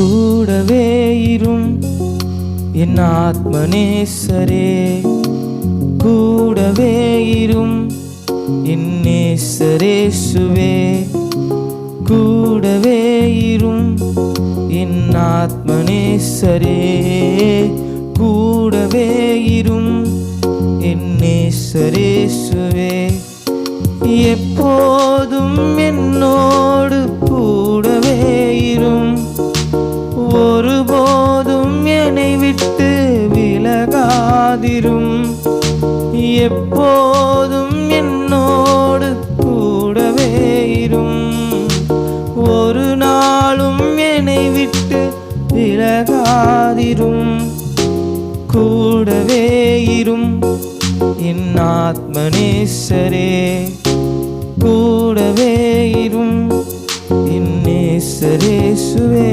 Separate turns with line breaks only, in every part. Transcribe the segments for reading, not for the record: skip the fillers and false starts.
கூடவே இரும் என் ஆத்மநேசரே, கூடவே இரும் என் நேசரேசுவே, கூடவே இரும் என் ஆத்மநேசரே, கூடவே இரும் என் நேசரேசுவே. எப்போதும் என்னோடு கூடவே இரும், ஒருபோதும் என்னை விட்டு விலகாதிரும். எப்போதும் என்னோடு கூடவே இரும், ஒரு நாளும் என்னை விட்டு விலகாதிரும். கூடவே இரும் என் ஆத்மநேசரே, கூடவே இரும் என் நேசரேசுவே.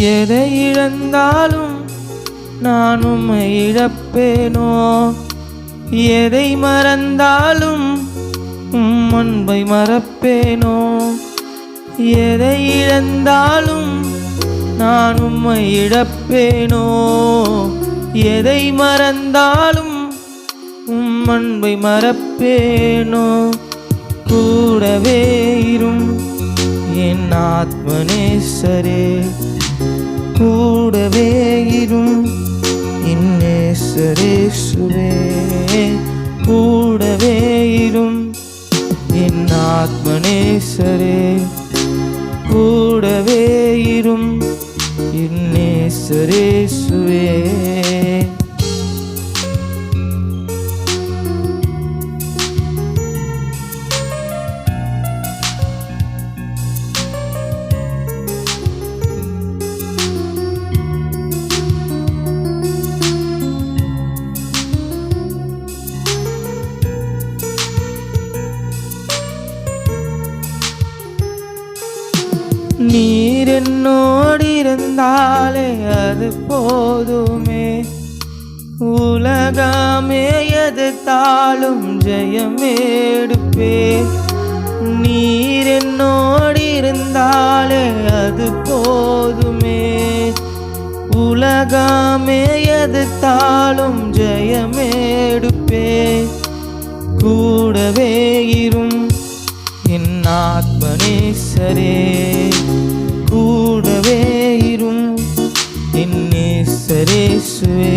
எதை இழந்தாலும் நான் உம்மை இழப்பேனோ, எதை மறந்தாலும் உம் அன்பை மறப்பேனோ. எதை இழந்தாலும் நான் உம்மை இழப்பேனோ, எதை மறந்தாலும் உம் அன்பை மறப்பேனோ. கூடவே இரும் என் ஆத்மநேசரே, கூடவே இரும் என் நேசரேசுவே, கூடவே இரும் என் ஆத்மநேசரே, கூடவே இரும் என் நேசரேசுவே. நீர் என்னோடு இருந்தாலே அது போதுமே, உலகமே எதிர்த்தாலும் ஜெயம் எடுப்பே. நீர் என்னோடு இருந்தாலே அது போதுமே, உலகமே எதிர்த்தாலும் ஜெயம் எடுப்பே. கூடவே இரும் என் ஆத்மநேசரே, கூடவே இரும் என் நேசரேசுவே.